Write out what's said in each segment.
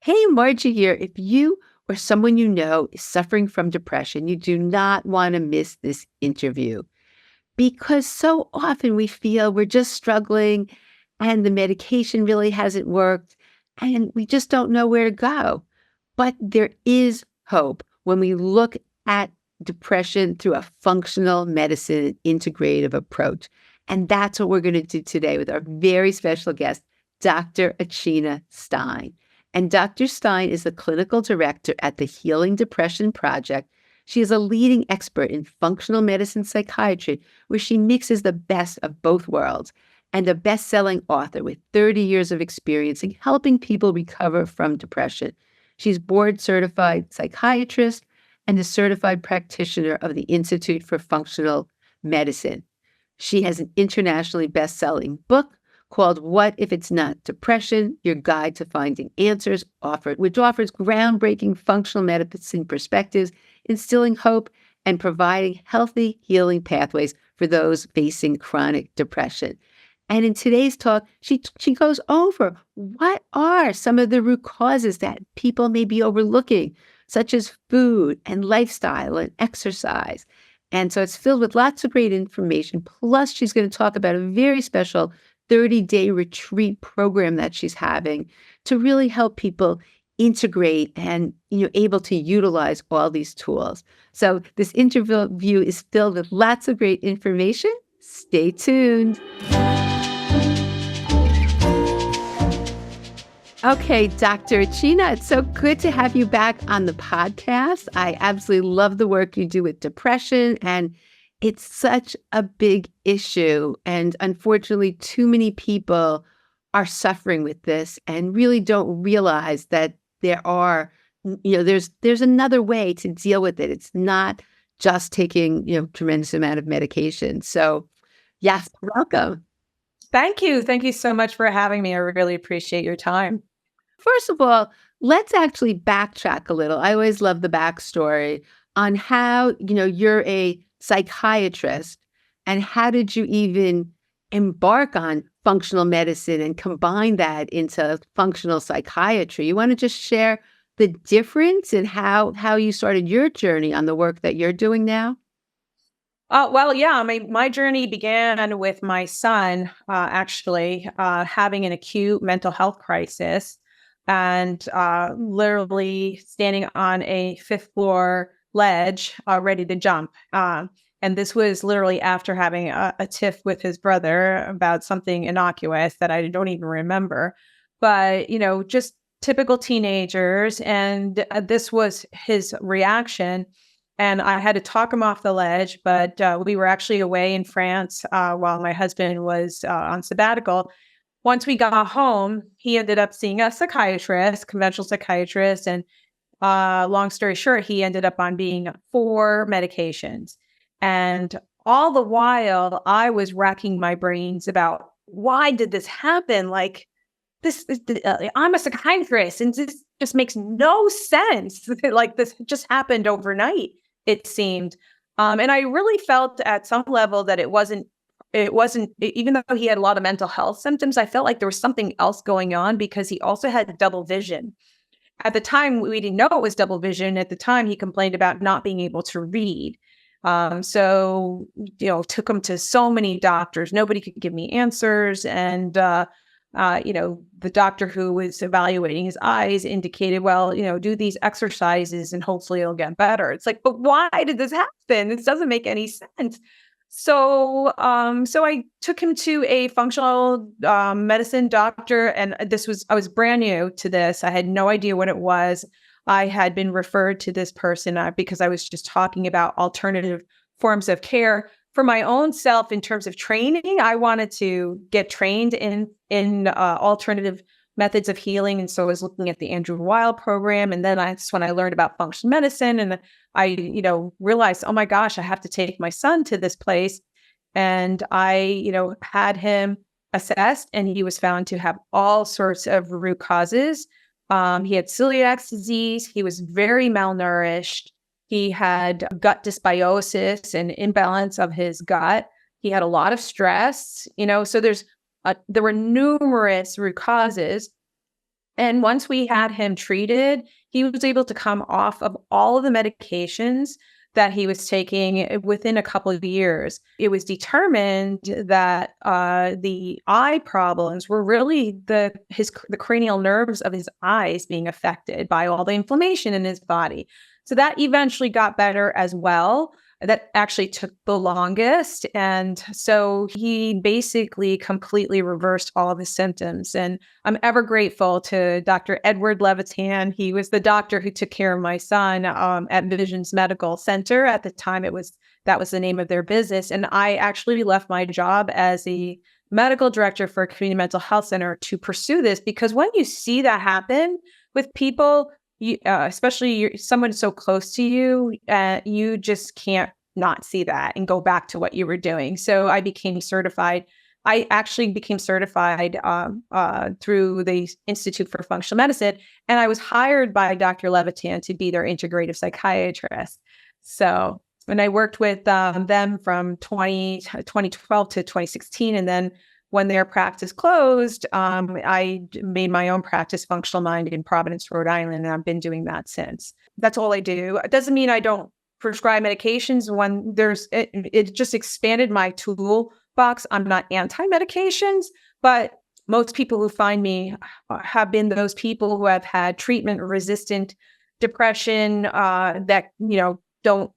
Hey, Margie here. If you or someone you know is suffering from depression, you do not want to miss this interview because so often we feel we're just struggling and the medication really hasn't worked and we just don't know where to go. But there is hope when we look at depression through a functional medicine integrative approach. And that's what we're going to do today with our very special guest, Dr. Achina Stein. And Dr. Stein is the clinical director at the Healing Depression Project. She is a leading expert in functional medicine psychiatry, where she mixes the best of both worlds, and a best-selling author with 30 years of experience in helping people recover from depression. She's board-certified psychiatrist and a certified practitioner of the Institute for Functional Medicine. She has an internationally best-selling book called What If It's Not Depression? Your Guide to Finding Answers, which offers groundbreaking functional medicine perspectives, instilling hope, and providing healthy healing pathways for those facing chronic depression. And in today's talk, she goes over what are some of the root causes that people may be overlooking, such as food and lifestyle and exercise. And so it's filled with lots of great information. Plus, she's going to talk about a very special 30-day retreat program that she's having to really help people integrate and able to utilize all these tools. So this interview is filled with lots of great information. Stay tuned. Okay, Dr. Achina, it's so good to have you back on the podcast. I absolutely love the work you do with depression, and it's such a big issue. And unfortunately, too many people are suffering with this and really don't realize that there's another way to deal with it. It's not just taking, tremendous amount of medication. So yes, welcome. Thank you. Thank you so much for having me. I really appreciate your time. First of all, let's actually backtrack a little. I always love the backstory on how, you're a psychiatrist and how did you even embark on functional medicine and combine that into functional psychiatry? You want to just share the difference and how you started your journey on the work that you're doing now? Well, yeah, my journey began with my son actually having an acute mental health crisis and literally standing on a fifth floor ledge ready to jump. And this was literally after having a tiff with his brother about something innocuous that I don't even remember. But, just typical teenagers. And this was his reaction. And I had to talk him off the ledge, but we were actually away in France while my husband was on sabbatical. Once we got home, he ended up seeing a psychiatrist, conventional psychiatrist. And long story short, he ended up on being 4 medications. And all the while, I was racking my brains about why did this happen? Like, I'm a psychiatrist, and this just makes no sense. Like, this just happened overnight, it seemed. And I really felt at some level that it wasn't, even though he had a lot of mental health symptoms, I felt like there was something else going on because he also had double vision. At the time, we didn't know it was double vision. At the time, he complained about not being able to read. So, took him to so many doctors. Nobody could give me answers. And, the doctor who was evaluating his eyes indicated, well, do these exercises and hopefully it'll get better. It's like, but why did this happen? This doesn't make any sense. So I took him to a functional medicine doctor, and I was brand new to this. I had no idea what it was. I had been referred to this person because I was just talking about alternative forms of care for my own self in terms of training. I wanted to get trained in alternative methods of healing. And so I was looking at the Andrew Weil program. And then that's when I learned about functional medicine. And I, realized, oh my gosh, I have to take my son to this place. And I, had him assessed, and he was found to have all sorts of root causes. He had celiac disease. He was very malnourished. He had gut dysbiosis and imbalance of his gut. He had a lot of stress, so there were numerous root causes. And once we had him treated, he was able to come off of all of the medications that he was taking within a couple of years. It was determined that the eye problems were really the cranial nerves of his eyes being affected by all the inflammation in his body. So that eventually got better as well. That actually took the longest. And so he basically completely reversed all of his symptoms. And I'm ever grateful to Dr. Edward Levitan. He was the doctor who took care of my son at Visions Medical Center. At the time, that was the name of their business. And I actually left my job as a medical director for a community mental health center to pursue this, because when you see that happen with people, especially someone so close to you, you just can't not see that and go back to what you were doing. So I became certified. I actually became certified through the Institute for Functional Medicine, and I was hired by Dr. Levitan to be their integrative psychiatrist. So when I worked with them from 2012 to 2016, and then when their practice closed, I made my own practice, Functional Mind, in Providence, Rhode Island, and I've been doing that since. That's all I do. It doesn't mean I don't prescribe medications. When it just expanded my toolbox. I'm not anti-medications, but most people who find me have been those people who have had treatment-resistant depression that don't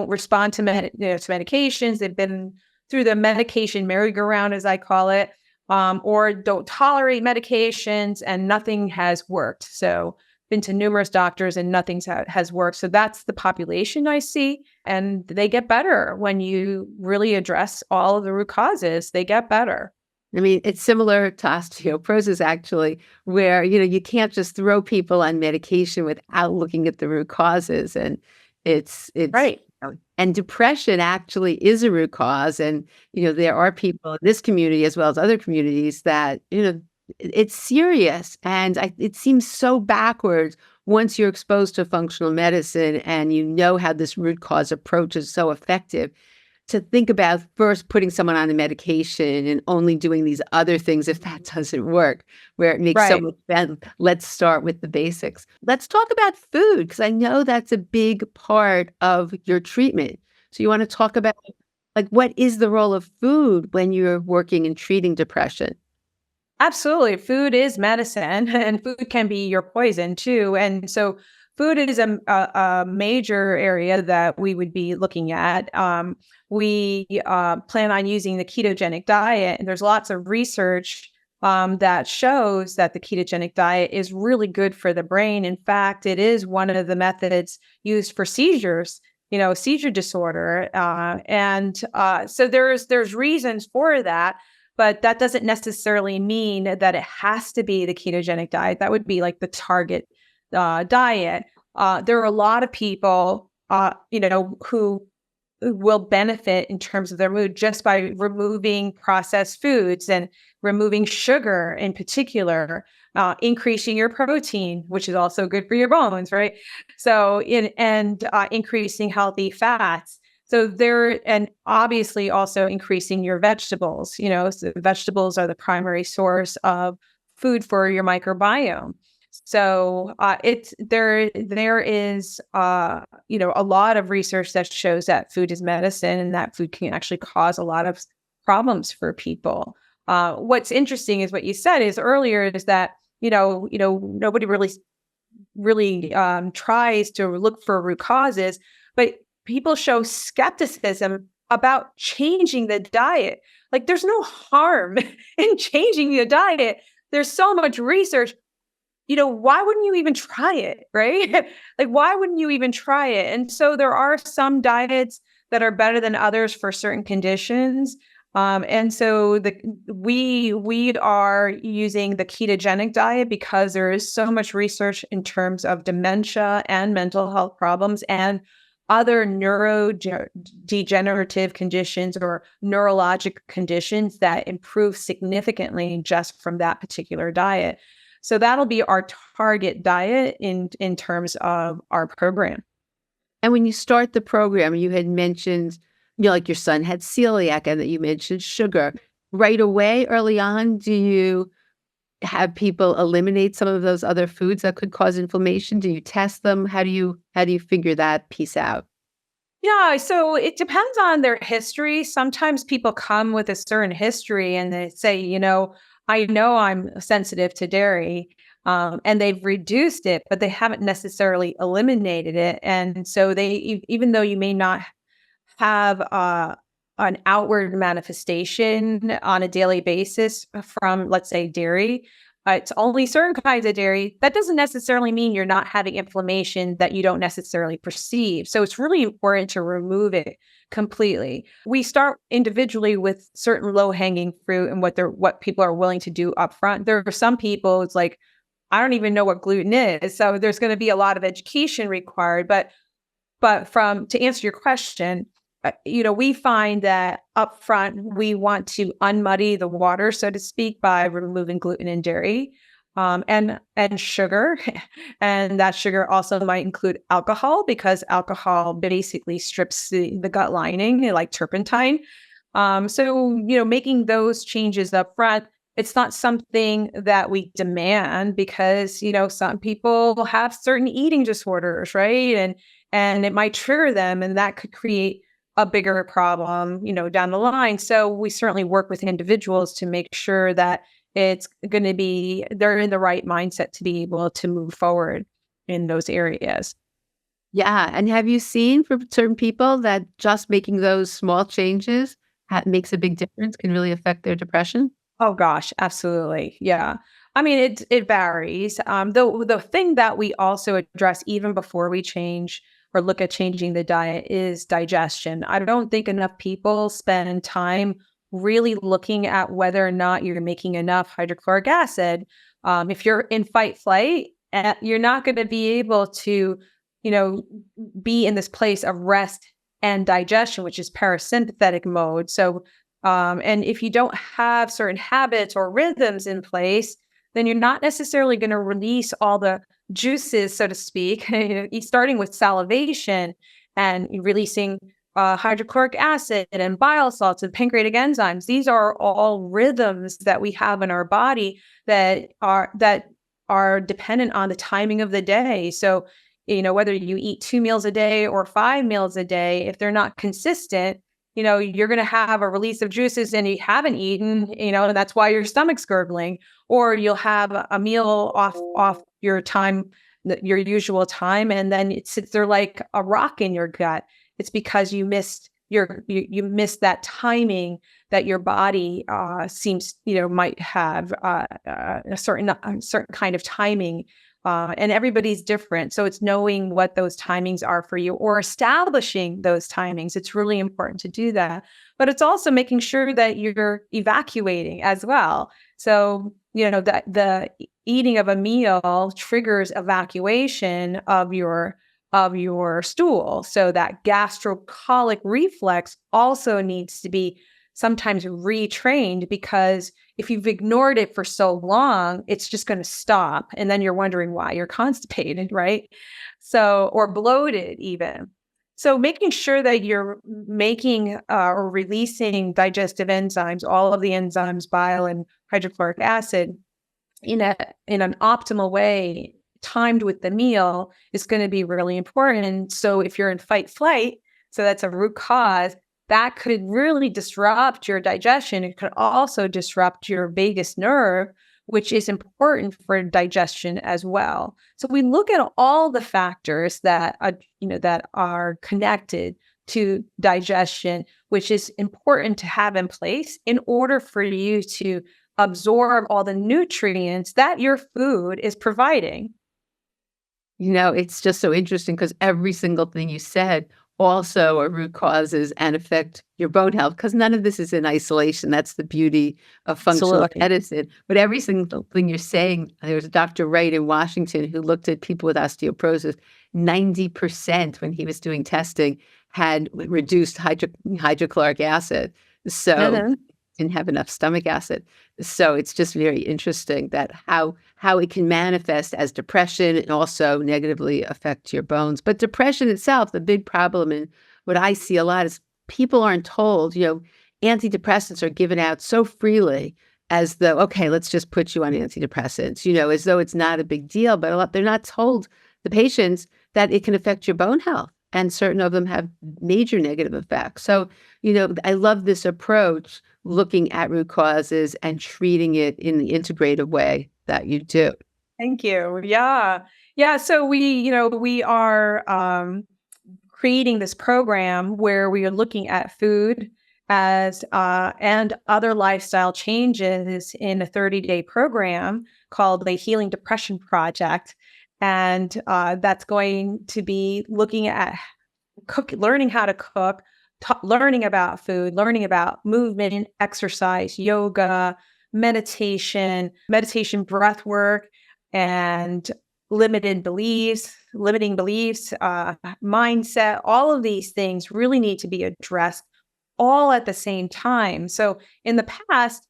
respond to medications. They've been through the medication merry-go-round, as I call it, or don't tolerate medications, and nothing has worked. So been to numerous doctors and nothing has worked. So that's the population I see. And they get better when you really address all of the root causes. They get better. I mean, it's similar to osteoporosis, actually, where, you can't just throw people on medication without looking at the root causes. And it's right. And depression actually is a root cause. And, there are people in this community as well as other communities that, it's serious. And it seems so backwards once you're exposed to functional medicine and how this root cause approach is so effective, to think about first putting someone on a medication and only doing these other things if that doesn't work, where it makes so much sense. Let's start with the basics. Let's talk about food, because I know that's a big part of your treatment. So you want to talk about, what is the role of food when you're working and treating depression? Absolutely. Food is medicine, and food can be your poison too. And so food is a major area that we would be looking at. We plan on using the ketogenic diet, and there's lots of research that shows that the ketogenic diet is really good for the brain. In fact, it is one of the methods used for seizures, seizure disorder. So there's reasons for that. But that doesn't necessarily mean that it has to be the ketogenic diet. That would be like the target diet. There are a lot of people, who will benefit in terms of their mood just by removing processed foods and removing sugar in particular, increasing your protein, which is also good for your bones, right? So, increasing healthy fats. So and obviously also increasing your vegetables. So vegetables are the primary source of food for your microbiome. So there is a lot of research that shows that food is medicine, and that food can actually cause a lot of problems for people. What's interesting is what you said is earlier is that nobody really tries to look for root causes, but people show skepticism about changing the diet. Like, there's no harm in changing the diet. There's so much research. Why wouldn't you even try it, right? Like, why wouldn't you even try it? And so there are some diets that are better than others for certain conditions. And so we are using the ketogenic diet because there is so much research in terms of dementia and mental health problems and other neurodegenerative conditions or neurologic conditions that improve significantly just from that particular diet. So that'll be our target diet in terms of our program. And when you start the program, you had mentioned, like your son had celiac, and that you mentioned sugar. Right away, early on, do you have people eliminate some of those other foods that could cause inflammation? Do you test them? How do you figure that piece out? Yeah, so it depends on their history. Sometimes people come with a certain history and they say, I know I'm sensitive to dairy, and they've reduced it, but they haven't necessarily eliminated it. And so even though you may not have an outward manifestation on a daily basis from, let's say, dairy. It's only certain kinds of dairy. That doesn't necessarily mean you're not having inflammation that you don't necessarily perceive. So it's really important to remove it completely. We start individually with certain low-hanging fruit and what people are willing to do up front. There are some people, it's like, I don't even know what gluten is. So there's going to be a lot of education required. But to answer your question, we find that up front, we want to unmuddy the water, so to speak, by removing gluten and dairy, and sugar. And that sugar also might include alcohol, because alcohol basically strips the gut lining, like turpentine. So making those changes up front, it's not something that we demand, because, some people have certain eating disorders, right? And it might trigger them, and that could create a bigger problem, down the line. So we certainly work with individuals to make sure that they're in the right mindset to be able to move forward in those areas. Yeah, and have you seen for certain people that just making those small changes makes a big difference, can really affect their depression? Oh gosh, absolutely. Yeah. I mean, it varies. The thing that we also address even before we change or look at changing the diet is digestion. I don't think enough people spend time really looking at whether or not you're making enough hydrochloric acid. If you're in fight flight, you're not going to be able to, you know, be in this place of rest and digestion, which is parasympathetic mode. So and if you don't have certain habits or rhythms in place, then you're not necessarily going to release all the juices, so to speak, starting with salivation and releasing hydrochloric acid and bile salts and pancreatic enzymes. These are all rhythms that we have in our body that are dependent on the timing of the day. So, whether you eat 2 meals a day or 5 meals a day, if they're not consistent, you're going to have a release of juices and you haven't eaten, and that's why your stomach's gurgling, or you'll have a meal off your time, your usual time, and then it sits there like a rock in your gut. It's because you missed you missed that timing that your body seems, might have a certain kind of timing. And everybody's different. So it's knowing what those timings are for you or establishing those timings. It's really important to do that. But it's also making sure that you're evacuating as well. So, that the eating of a meal triggers evacuation of your stool. So that gastrocolic reflex also needs to be sometimes retrained, because if you've ignored it for so long, it's just going to stop. And then you're wondering why you're constipated, right? So, or bloated even. So making sure that you're making or releasing digestive enzymes, all of the enzymes, bile and hydrochloric acid, in an optimal way, timed with the meal, is going to be really important. And so if you're in fight flight, so that's a root cause, that could really disrupt your digestion. It could also disrupt your vagus nerve, which is important for digestion as well. So we look at all the factors that are connected to digestion, which is important to have in place in order for you to absorb all the nutrients that your food is providing. It's just so interesting because every single thing you said also are root causes and affect your bone health, because none of this is in isolation. That's the beauty of functional Absolutely. medicine. But every single thing you're saying, there was Dr. Wright in Washington who looked at people with osteoporosis. 90% when he was doing testing had reduced hydrochloric acid. So Mhm. didn't have enough stomach acid. So it's just very interesting that how it can manifest as depression and also negatively affect your bones. But depression itself, the big problem, and what I see a lot is people aren't told, antidepressants are given out so freely as though, okay, let's just put you on antidepressants, as though it's not a big deal. But they're not told, the patients, that it can affect your bone health. And certain of them have major negative effects. So, I love this approach, looking at root causes and treating it in the integrative way that you do. Thank you. Yeah. Yeah. So we are creating this program where we are looking at food as and other lifestyle changes in a 30-day program called the Healing Depression Project. And that's going to be looking at learning how to cook, learning about food, learning about movement, exercise, yoga, meditation, breath work, and limiting beliefs, mindset. All of these things really need to be addressed all at the same time. So in the past,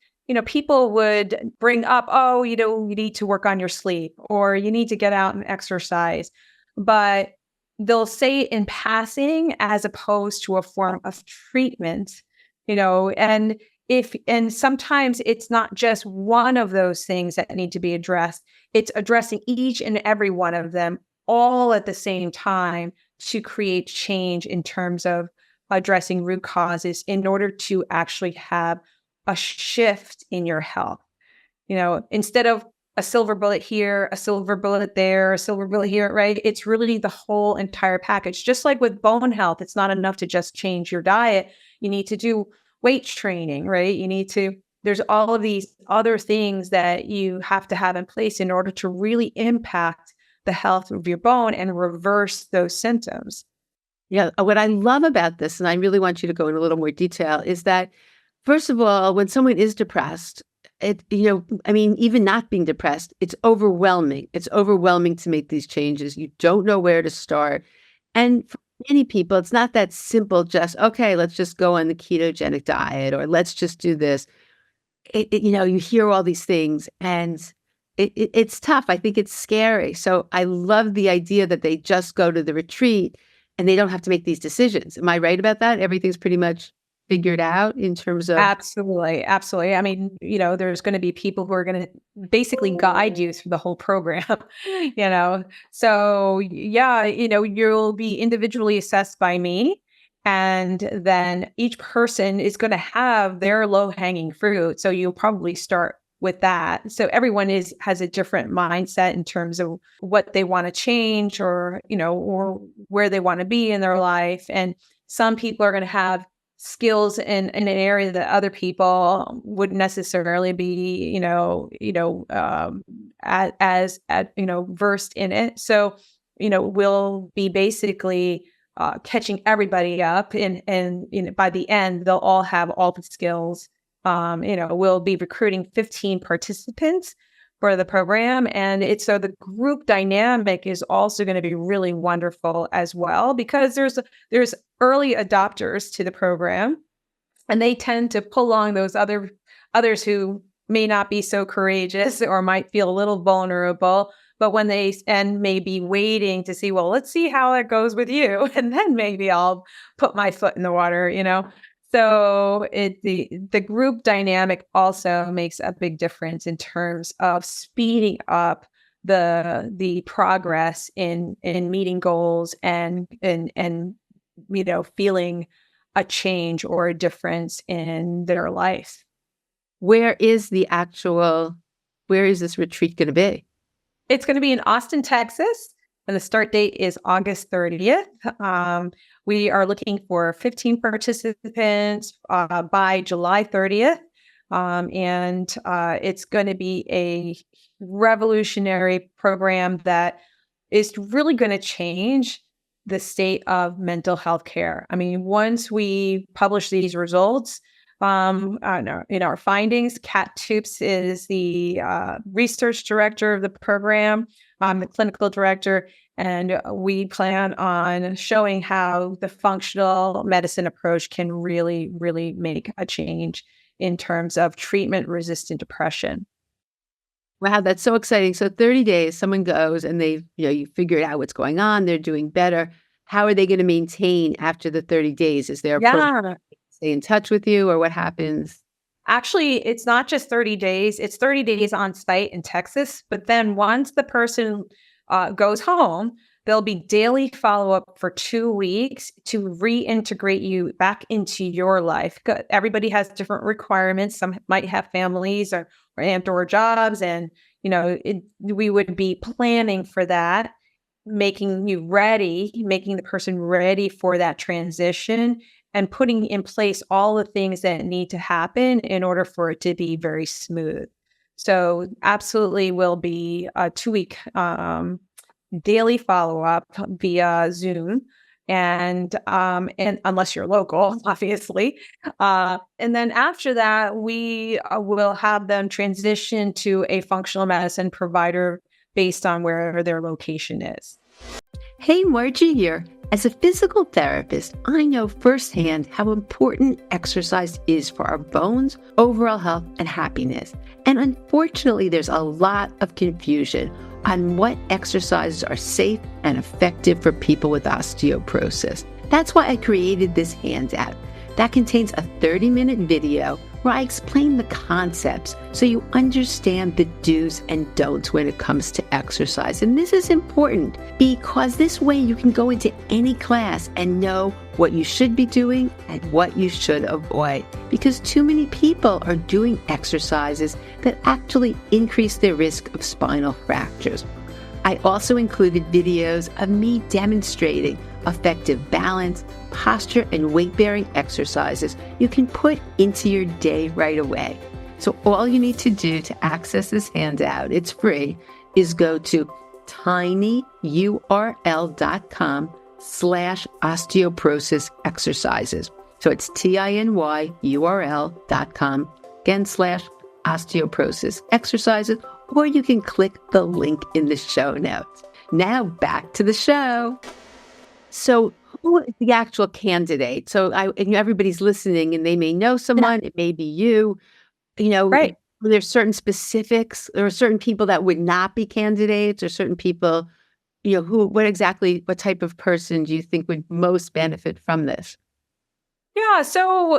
people would bring up, oh, you need to work on your sleep, or you need to get out and exercise. But they'll say it in passing as opposed to a form of treatment, and sometimes it's not just one of those things that need to be addressed. It's addressing each and every one of them all at the same time to create change in terms of addressing root causes in order to actually have a shift in your health. Instead of a silver bullet here, a silver bullet there, a silver bullet here, right? It's really the whole entire package. Just like with bone health, it's not enough to just change your diet. You need to do weight training, right? There's all of these other things that you have to have in place in order to really impact the health of your bone and reverse those symptoms. Yeah. What I love about this, and I really want you to go in a little more detail, is that, first of all, when someone is depressed, even not being depressed, it's overwhelming. It's overwhelming to make these changes. You don't know where to start. And for many people, it's not that simple, just, okay, let's just go on the ketogenic diet, or let's just do this. You hear all these things, and it's tough. I think it's scary. So I love the idea that they just go to the retreat and they don't have to make these decisions. Am I right about that? Everything's pretty much figured out in terms of... Absolutely. Absolutely. I mean, there's going to be people who are going to basically guide you through the whole program, So yeah, you'll be individually assessed by me. And then each person is going to have their low-hanging fruit. So you'll probably start with that. So everyone has a different mindset in terms of what they want to change, or where they want to be in their life. And some people are going to have skills in an area that other people wouldn't necessarily be, versed in it. So, we'll be basically catching everybody up, and by the end, they'll all have all the skills. We'll be recruiting 15 participants for the program. And so the group dynamic is also going to be really wonderful as well, because there's early adopters to the program, and they tend to pull along those others who may not be so courageous or might feel a little vulnerable, but and may be waiting to see, well, let's see how it goes with you, and then maybe I'll put my foot in the water, So the group dynamic also makes a big difference in terms of speeding up the progress in meeting goals and feeling a change or a difference in their life. Where is this retreat going to be? It's going to be in Austin, Texas, and the start date is August 30th. We are looking for 15 participants by July 30th. And it's going to be a revolutionary program that is really going to change the state of mental health care. I mean, once we publish these results, in our findings, Kat Toops is the research director of the program. I'm the clinical director, and we plan on showing how the functional medicine approach can really, really make a change in terms of treatment-resistant depression. Wow, that's so exciting. So 30 days, someone goes and you figured out what's going on, they're doing better. How are they going to maintain after the 30 days? Is there a program to stay in touch with you, or what happens? Actually, it's not just 30 days, it's 30 days on site in Texas. But then once the person goes home, there'll be daily follow up for 2 weeks to reintegrate you back into your life. Everybody has different requirements. Some might have families or jobs. And, we would be planning for that, making the person ready for that transition and putting in place all the things that need to happen in order for it to be very smooth. So absolutely will be a 2-week daily follow-up via Zoom. And unless you're local, obviously. And then after that, we will have them transition to a functional medicine provider based on where their location is. Hey, Margie here. As a physical therapist, I know firsthand how important exercise is for our bones, overall health, and happiness. And unfortunately, there's a lot of confusion on what exercises are safe and effective for people with osteoporosis. That's why I created this handout that contains a 30-minute video where I explain the concepts so you understand the do's and don'ts when it comes to exercise. And this is important because this way you can go into any class and know what you should be doing and what you should avoid. Because too many people are doing exercises that actually increase their risk of spinal fractures. I also included videos of me demonstrating effective balance, posture, and weight-bearing exercises you can put into your day right away. So all you need to do to access this handout, it's free, is go to tinyurl.com/osteoporosis exercises. So it's tinyurl.com, again, /osteoporosis exercises, or you can click the link in the show notes. Now back to the show. So who is the actual candidate? So everybody's listening and they may know someone, it may be you, Right. There's certain specifics. There are certain people that would not be candidates or certain people, what type of person do you think would most benefit from this? Yeah. So,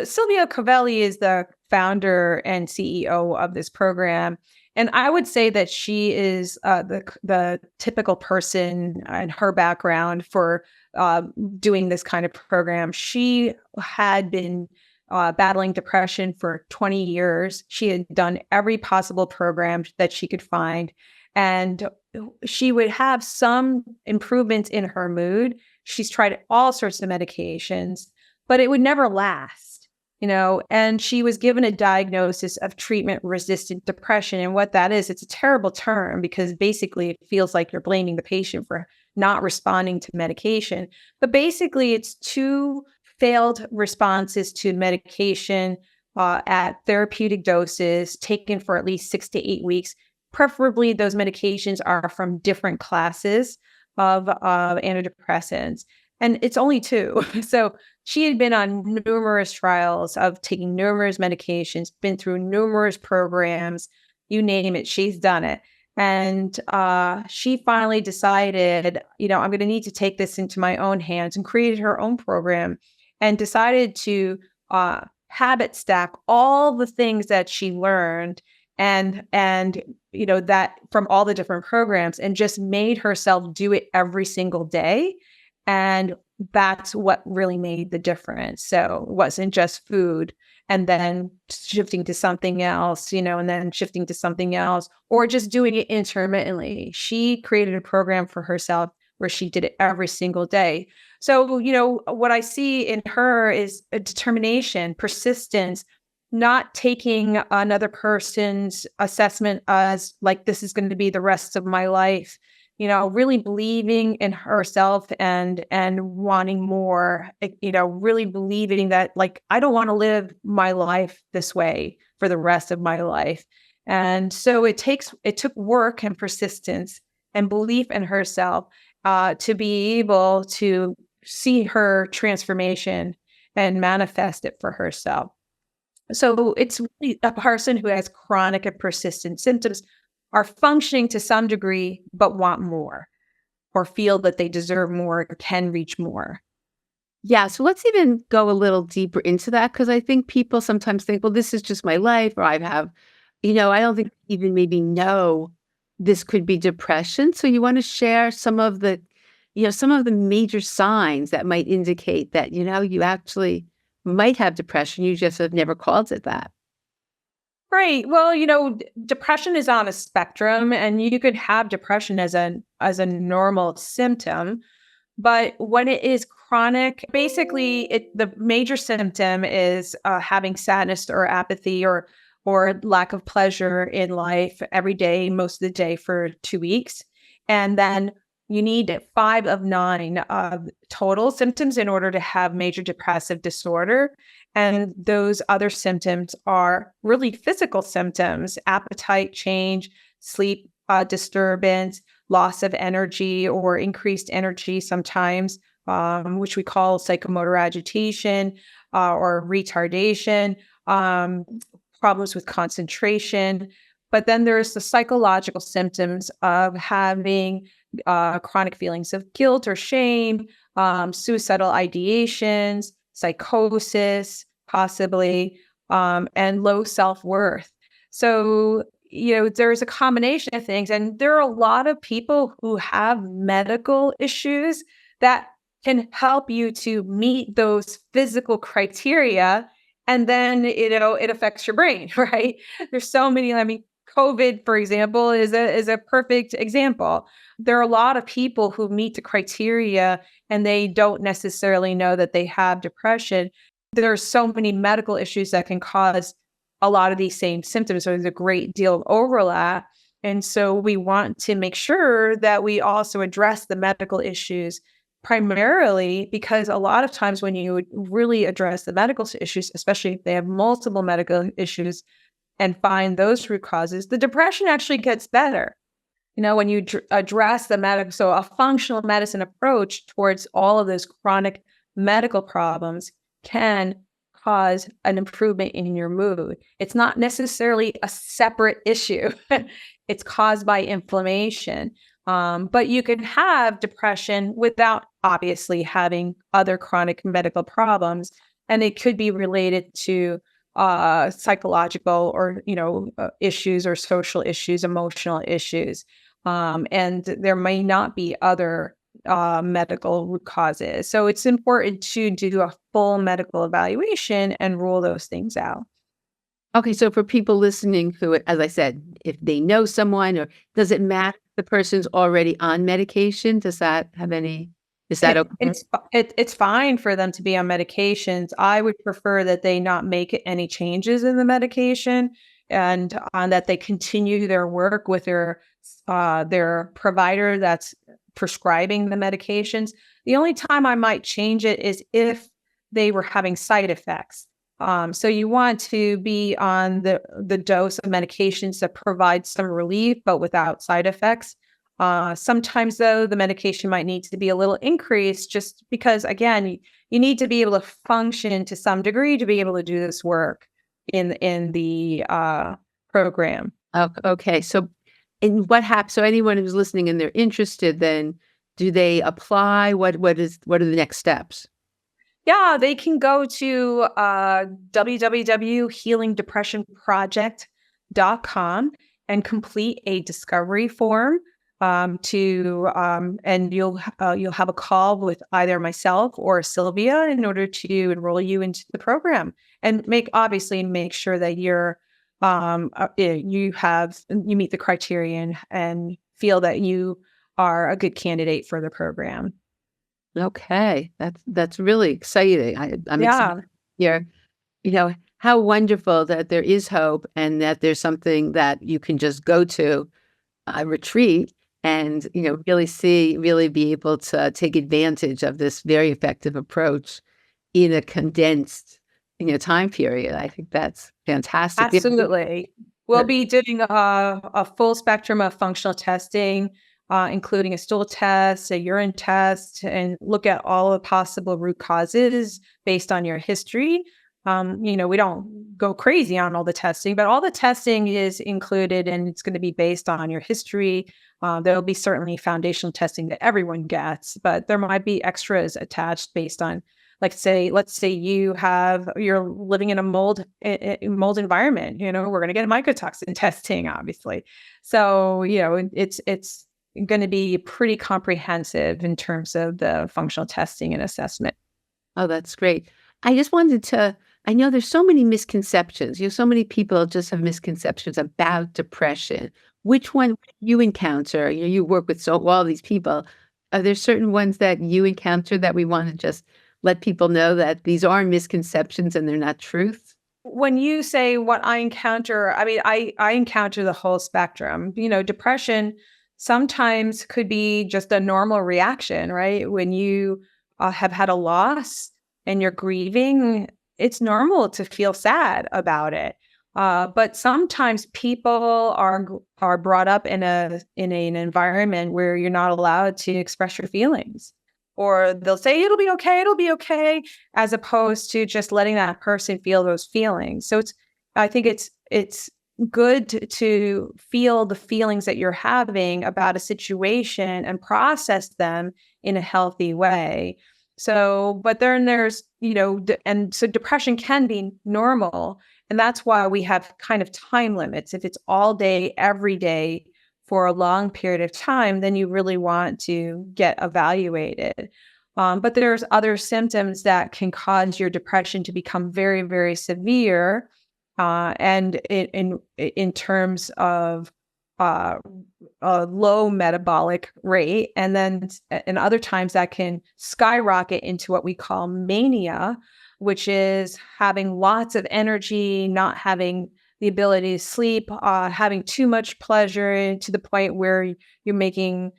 Silvia Covelli is the founder and CEO of this program. And I would say that she is the typical person in her background for doing this kind of program. She had been battling depression for 20 years. She had done every possible program that she could find. And she would have some improvements in her mood. She's tried all sorts of medications, but it would never last, and she was given a diagnosis of treatment-resistant depression. And what that is, it's a terrible term because basically it feels like you're blaming the patient for not responding to medication. But basically it's 2 failed responses to medication at therapeutic doses taken for at least 6 to 8 weeks. Preferably those medications are from different classes of antidepressants. And it's only 2. So she had been on numerous trials of taking numerous medications, been through numerous programs, you name it, she's done it. And she finally decided, I'm going to need to take this into my own hands, and created her own program and decided to habit stack all the things that she learned and that from all the different programs, and just made herself do it every single day. And that's what really made the difference. So it wasn't just food and then shifting to something else, and then shifting to something else, or just doing it intermittently. She created a program for herself where she did it every single day. So, what I see in her is a determination, persistence, not taking another person's assessment as like, this is going to be the rest of my life. Really believing in herself and wanting more, really believing that, like, I don't want to live my life this way for the rest of my life. And so it took work and persistence and belief in herself to be able to see her transformation and manifest it for herself. So it's really a person who has chronic and persistent symptoms, are functioning to some degree, but want more, or feel that they deserve more, or can reach more. Yeah, so let's even go a little deeper into that because I think people sometimes think, well, this is just my life, or I have, I don't think even maybe know this could be depression. So you want to share some of the major signs that might indicate that, you actually might have depression. You just have never called it that. Right. Well, depression is on a spectrum, and you could have depression as a normal symptom. But when it is chronic, basically, the major symptom is having sadness or apathy or lack of pleasure in life every day, most of the day for 2 weeks, and then you need 5 of 9 total symptoms in order to have major depressive disorder. And those other symptoms are really physical symptoms: appetite change, sleep disturbance, loss of energy or increased energy sometimes, which we call psychomotor agitation or retardation, problems with concentration. But then there's the psychological symptoms of having chronic feelings of guilt or shame, suicidal ideations, psychosis, possibly, and low self worth. So, there's a combination of things. And there are a lot of people who have medical issues that can help you to meet those physical criteria. And then, it affects your brain, right? There's so many, I mean, COVID, for example, is a perfect example. There are a lot of people who meet the criteria and they don't necessarily know that they have depression. There are so many medical issues that can cause a lot of these same symptoms. So there's a great deal of overlap. And so we want to make sure that we also address the medical issues primarily, because a lot of times when you really address the medical issues, especially if they have multiple medical issues and find those root causes, the depression actually gets better. When you address the medical, so a functional medicine approach towards all of those chronic medical problems can cause an improvement in your mood. It's not necessarily a separate issue. It's caused by inflammation. But you can have depression without obviously having other chronic medical problems. And it could be related to psychological or, issues or social issues, emotional issues. And there may not be other medical root causes. So it's important to do a full medical evaluation and rule those things out. Okay, so for people listening who, as I said, if they know someone, or does it matter if the person's already on medication? Is that okay? It's fine for them to be on medications. I would prefer that they not make any changes in the medication, and that they continue their work with their provider that's prescribing the medications. The only time I might change it is if they were having side effects. So you want to be on the dose of medications that provide some relief, but without side effects. Sometimes, though, the medication might need to be a little increased, just because, again, you need to be able to function to some degree to be able to do this work in the program. Okay, so and what happens? So anyone who's listening and they're interested, then do they apply? What are the next steps? Yeah, they can go to www.healingdepressionproject.com and complete a discovery form, and you'll have a call with either myself or Sylvia in order to enroll you into the program, and make sure that you meet the criteria and feel that you are a good candidate for the program. Okay, that's really exciting. I'm Yeah. excited to hear, how wonderful that there is hope and that there's something that you can just go to a retreat and, really be able to take advantage of this very effective approach in a condensed, time period. I think that's fantastic. Absolutely. We'll be doing a full spectrum of functional testing, including a stool test, a urine test, and look at all the possible root causes based on your history. We don't go crazy on all the testing, but all the testing is included, and it's going to be based on your history. There'll be certainly foundational testing that everyone gets, but there might be extras attached based on let's say you're living in a mold environment, we're going to get mycotoxin testing, obviously. So, it's going to be pretty comprehensive in terms of the functional testing and assessment. Oh, that's great. I just wanted to, I know there's so many misconceptions. So many people just have misconceptions about depression. Which one you encounter? You work with all these people. Are there certain ones that you encounter that we want to just let people know that these are misconceptions and they're not truths? When you say what I encounter, I mean, I encounter the whole spectrum. Depression sometimes could be just a normal reaction, right? When you have had a loss and you're grieving, it's normal to feel sad about it. But sometimes people are brought up in an environment where you're not allowed to express your feelings, or they'll say it'll be okay, as opposed to just letting that person feel those feelings. So I think it's good to feel the feelings that you're having about a situation and process them in a healthy way. So, but then there's, and so depression can be normal. And that's why we have kind of time limits. If it's all day, every day for a long period of time, then you really want to get evaluated. But there's other symptoms that can cause your depression to become very, very severe. And in terms of a low metabolic rate. And then in other times that can skyrocket into what we call mania, which is having lots of energy, not having the ability to sleep, having too much pleasure to the point where you're making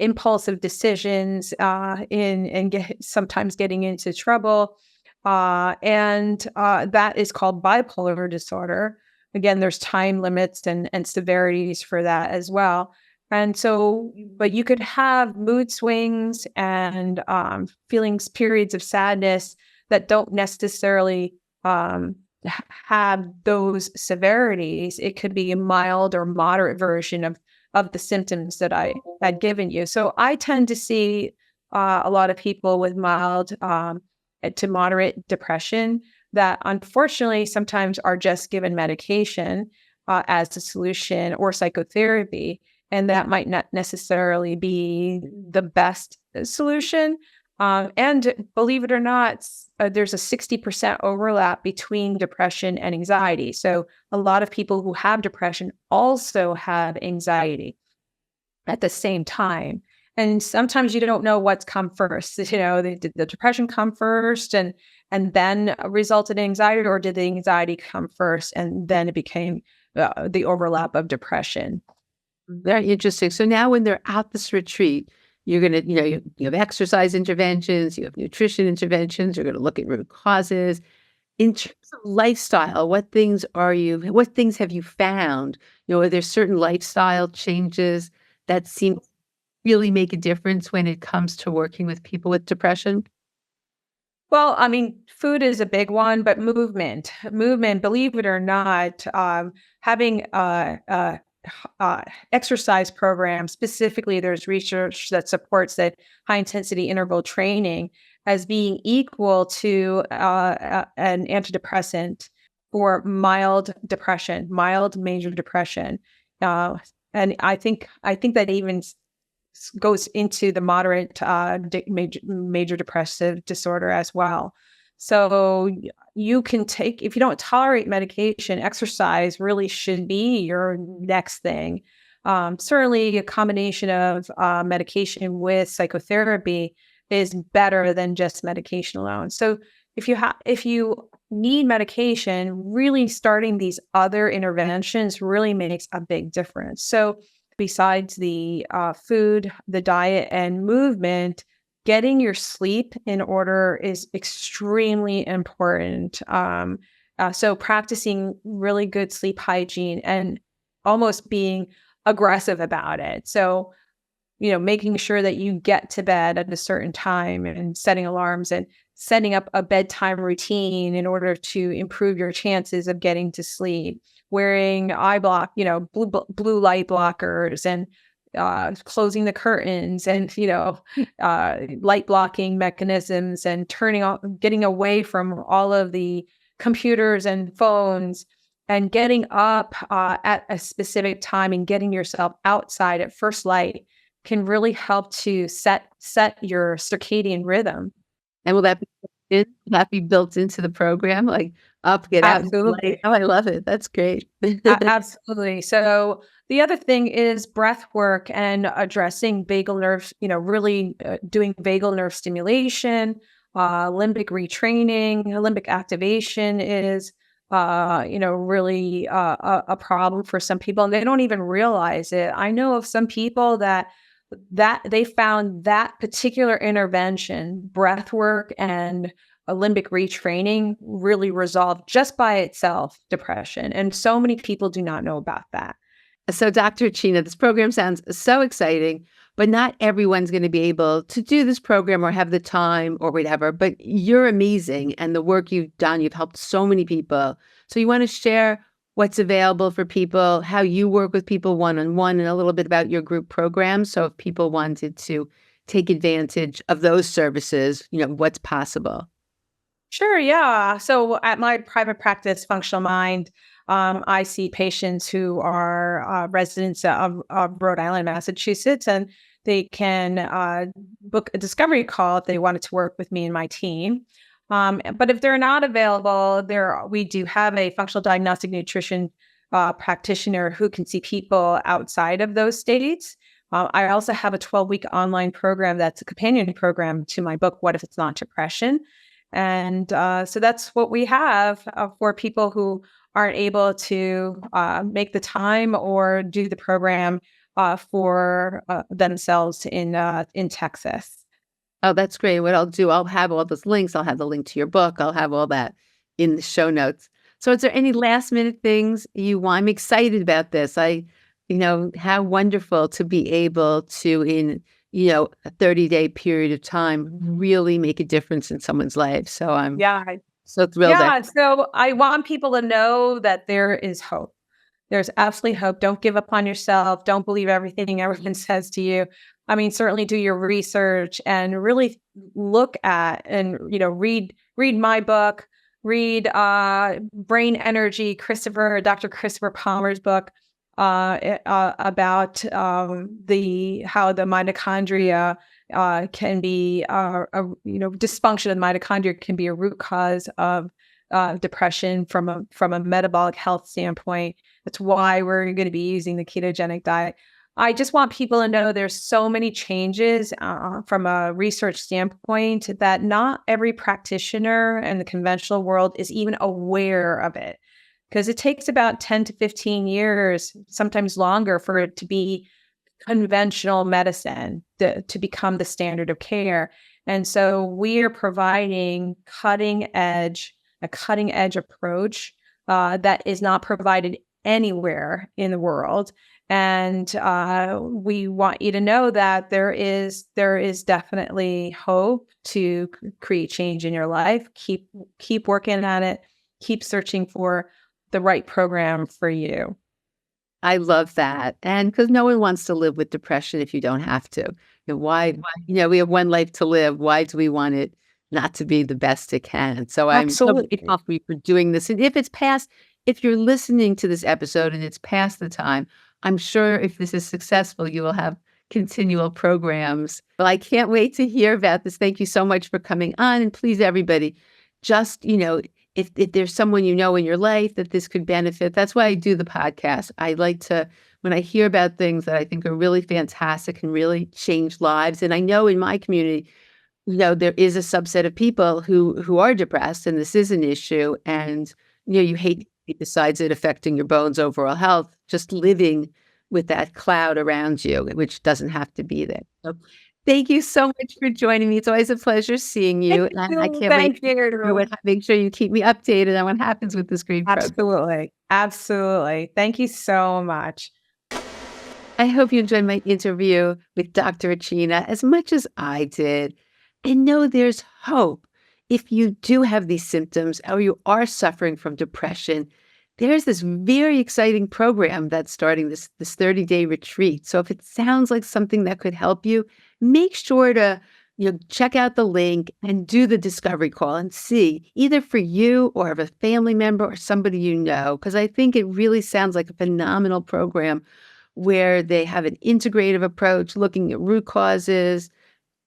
impulsive decisions and sometimes getting into trouble. And that is called bipolar disorder. Again, there's time limits and severities for that as well. And so, but you could have mood swings and periods of sadness that don't necessarily have those severities. It could be a mild or moderate version of the symptoms that I had given you. So I tend to see a lot of people with mild to moderate depression that unfortunately sometimes are just given medication as a solution, or psychotherapy. And that might not necessarily be the best solution. And believe it or not, there's a 60% overlap between depression and anxiety. So a lot of people who have depression also have anxiety at the same time. And sometimes you don't know what's come first. Did the depression come first and then resulted in anxiety, or did the anxiety come first and then it became the overlap of depression? Very interesting. So now when they're at this retreat, you're going to, you have exercise interventions, you have nutrition interventions, you're going to look at root causes. In terms of lifestyle, what things have you found? Are there certain lifestyle changes that seem to really make a difference when it comes to working with people with depression? Well, I mean, food is a big one, but movement, believe it or not, having exercise program, specifically, there's research that supports that high intensity interval training as being equal to an antidepressant for mild depression, mild major depression. And I think that even goes into the moderate major depressive disorder as well. So you can take, if you don't tolerate medication, exercise really should be your next thing. Certainly a combination of medication with psychotherapy is better than just medication alone. So if you need medication, really starting these other interventions really makes a big difference. So besides the food, the diet, and movement, getting your sleep in order is extremely important. So practicing really good sleep hygiene and almost being aggressive about it. So, making sure that you get to bed at a certain time and setting alarms and setting up a bedtime routine in order to improve your chances of getting to sleep. Wearing blue light blockers and closing the curtains and, light blocking mechanisms and getting away from all of the computers and phones and getting up at a specific time and getting yourself outside at first light can really help to set your circadian rhythm. And will that be built into the program? Like up, get out. Absolutely. Oh, I love it. That's great. Absolutely. So the other thing is breath work and addressing vagal nerves, really doing vagal nerve stimulation, limbic retraining, limbic activation is, really a problem for some people, and they don't even realize it. I know of some people that they found that particular intervention, breath work and a limbic retraining, really resolved just by itself depression. And so many people do not know about that. So, Dr. Achina, this program sounds so exciting, but not everyone's going to be able to do this program or have the time or whatever. But you're amazing. And the work you've done, you've helped so many people. So you want to share what's available for people, how you work with people one-on-one, and a little bit about your group programs. So if people wanted to take advantage of those services, what's possible. Sure, yeah. So at my private practice, Functional Mind, I see patients who are residents of Rhode Island, Massachusetts, and they can book a discovery call if they wanted to work with me and my team. But if they're not available, we do have a functional diagnostic nutrition practitioner who can see people outside of those states. I also have a 12-week online program that's a companion program to my book, What If It's Not Depression? And so that's what we have for people who aren't able to make the time or do the program for themselves in Texas. Oh, that's great. What I'll do, I'll have all those links. I'll have the link to your book. I'll have all that in the show notes. So is there any last minute things you want? I'm excited about this. How wonderful to be able to, in, a 30-day period of time, really make a difference in someone's life. So I'm so thrilled. Yeah. So I want people to know that there is hope. There's absolutely hope. Don't give up on yourself. Don't believe everything everyone says to you. I mean, certainly do your research and really look at and, read my book, read Brain Energy, Dr. Christopher Palmer's book about how the mitochondria can be, dysfunction of the mitochondria can be a root cause of depression from a metabolic health standpoint. That's why we're going to be using the ketogenic diet. I just want people to know there's so many changes from a research standpoint that not every practitioner in the conventional world is even aware of it, because it takes about 10 to 15 years, sometimes longer, for it to be conventional medicine to become the standard of care. And so we are providing a cutting edge approach that is not provided anywhere in the world. And we want you to know that there is definitely hope to create change in your life. Keep working at it. Keep searching for the right program for you. I love that. And because no one wants to live with depression if you don't have to. Why, we have one life to live. Why do we want it not to be the best it can? So I'm so grateful for you for doing this. And if you're listening to this episode and it's past the time, I'm sure if this is successful, you will have continual programs. Well, I can't wait to hear about this. Thank you so much for coming on. And please, everybody, just, if there's someone in your life that this could benefit, that's why I do the podcast. I like to, when I hear about things that I think are really fantastic and really change lives. And I know in my community, there is a subset of people who are depressed, and this is an issue. And, you hate, besides it affecting your bones, overall health, just living with that cloud around you, which doesn't have to be there. So thank you so much for joining me. It's always a pleasure seeing you. And I can't wait to make sure you keep me updated on what happens with this great program. Absolutely. Thank you so much. I hope you enjoyed my interview with Dr. Achina as much as I did. And know there's hope. If you do have these symptoms or you are suffering from depression, there's this very exciting program that's starting, this 30-day retreat. So if it sounds like something that could help you, make sure to check out the link and do the discovery call and see, either for you or of a family member or somebody you know, because I think it really sounds like a phenomenal program where they have an integrative approach, looking at root causes,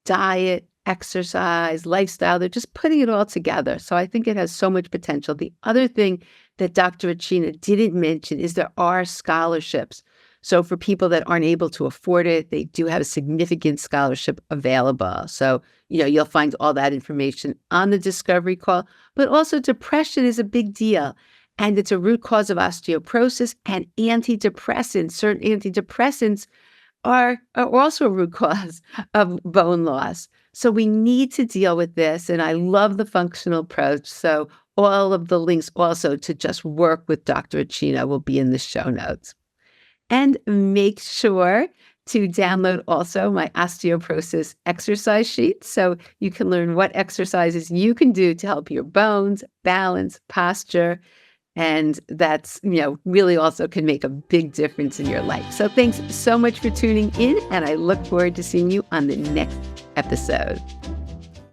diet, exercise, lifestyle. They're just putting it all together. So I think it has so much potential. The other thing that Dr. Achina didn't mention is there are scholarships. So for people that aren't able to afford it, they do have a significant scholarship available. So, you'll find all that information on the discovery call. But also depression is a big deal. And it's a root cause of osteoporosis and antidepressants. Certain antidepressants are also a root cause of bone loss. So we need to deal with this. And I love the functional approach. So all of the links also to just work with Dr. Achina will be in the show notes. And make sure to download also my osteoporosis exercise sheet so you can learn what exercises you can do to help your bones, balance, posture. And that's, really also can make a big difference in your life. So thanks so much for tuning in, and I look forward to seeing you on the next episode.